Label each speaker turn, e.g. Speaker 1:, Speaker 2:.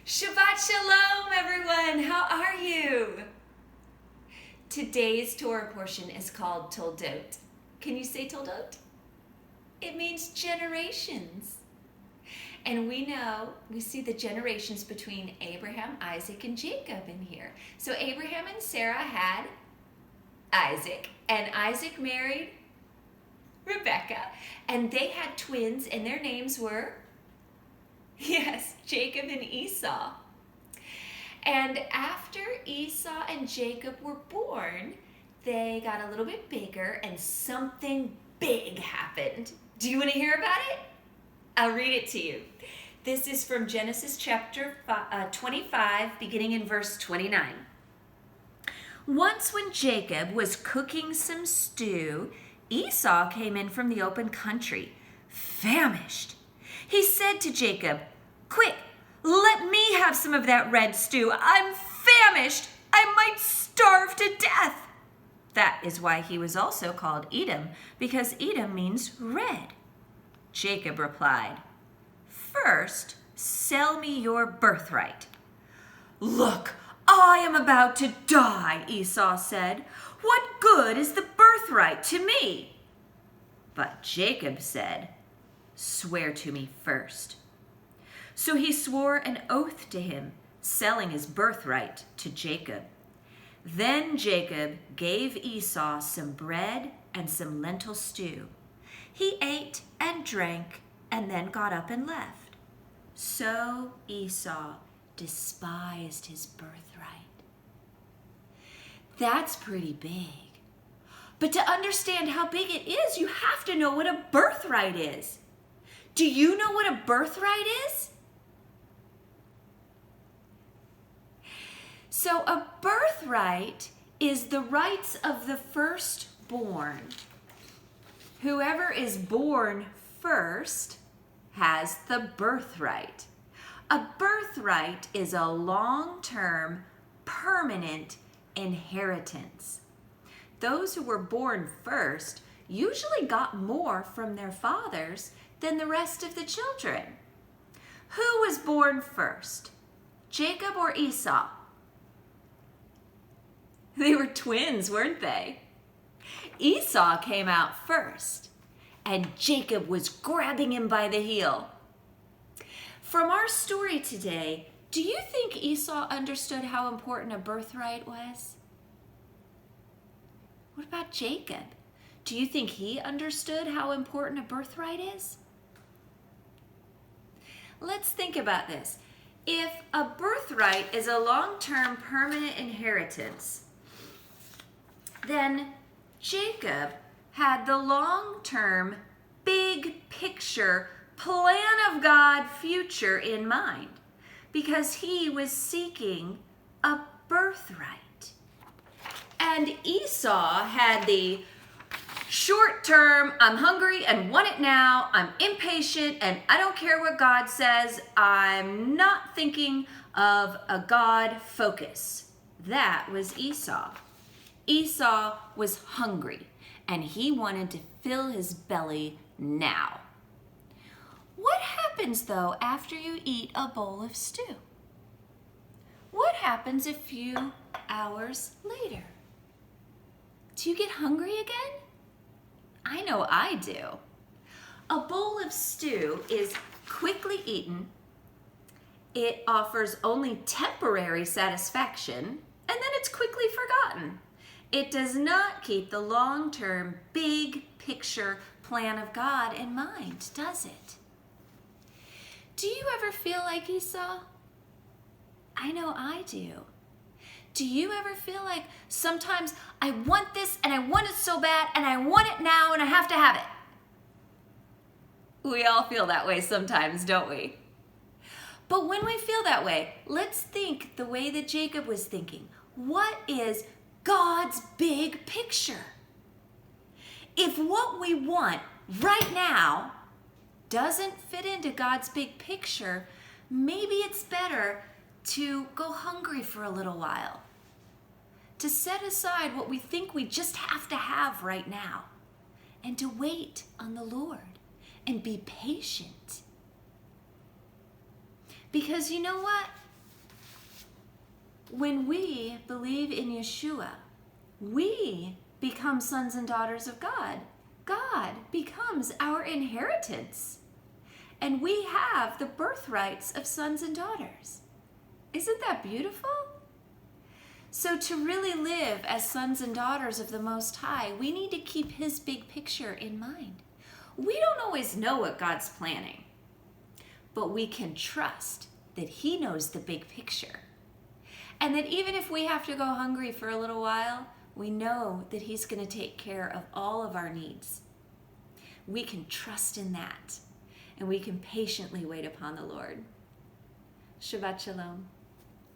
Speaker 1: Shabbat Shalom, everyone. How are you? Today's Torah portion is called Toldot. Can you say Toldot? It means generations. And we see the generations between Abraham, Isaac, and Jacob in here. So Abraham and Sarah had Isaac, and Isaac married Rebecca, and they had twins, and their names were, yes, Jacob and Esau. And after Esau and Jacob were born, they got a little bit bigger, and something big happened. Do you want to hear about it? I'll read it to you. This is from Genesis chapter 25, beginning in verse 29. Once when Jacob was cooking some stew, Esau came in from the open country, famished. He said to Jacob, "Quick, let me have some of that red stew. I'm famished. I might starve to death." That is why he was also called Edom, because Edom means red. Jacob replied, "First, sell me your birthright." "Look, I am about to die," Esau said. "What good is the birthright to me?" But Jacob said, "Swear to me first." So he swore an oath to him, selling his birthright to Jacob. Then Jacob gave Esau some bread and some lentil stew. He ate and drank and then got up and left. So Esau despised his birthright. That's pretty big. But to understand how big it is, you have to know what a birthright is. Do you know what a birthright is? So a birthright is the rights of the firstborn. Whoever is born first has the birthright. A birthright is a long-term, permanent inheritance. Those who were born first usually got more from their fathers than the rest of the children. Who was born first, Jacob or Esau? They were twins, weren't they? Esau came out first, and Jacob was grabbing him by the heel. From our story today, do you think Esau understood how important a birthright was? What about Jacob? Do you think he understood how important a birthright is? Let's think about this. If a birthright is a long-term permanent inheritance, then Jacob had the long-term, big picture, plan of God future in mind because he was seeking a birthright. And Esau had the short-term, I'm hungry and want it now, I'm impatient and I don't care what God says, I'm not thinking of a God focus. That was Esau. Esau was hungry, and he wanted to fill his belly now. What happens, though, after you eat a bowl of stew? What happens a few hours later? Do you get hungry again? I know I do. A bowl of stew is quickly eaten. It offers only temporary satisfaction, and then it's quickly forgotten. It does not keep the long-term, big picture plan of God in mind, does it? Do you ever feel like Esau? I know I do. Do you ever feel like sometimes I want this and I want it so bad and I want it now and I have to have it? We all feel that way sometimes, don't we? But when we feel that way, let's think the way that Jacob was thinking. What is God's big picture? If what we want right now doesn't fit into God's big picture, maybe it's better to go hungry for a little while, to set aside what we think we just have to have right now, and to wait on the Lord and be patient. Because you know what? When we believe in Yeshua, we become sons and daughters of God. God becomes our inheritance. And we have the birthrights of sons and daughters. Isn't that beautiful? So to really live as sons and daughters of the Most High, we need to keep his big picture in mind. We don't always know what God's planning, but we can trust that he knows the big picture. And that even if we have to go hungry for a little while, we know that he's going to take care of all of our needs. We can trust in that, and we can patiently wait upon the Lord. Shabbat Shalom.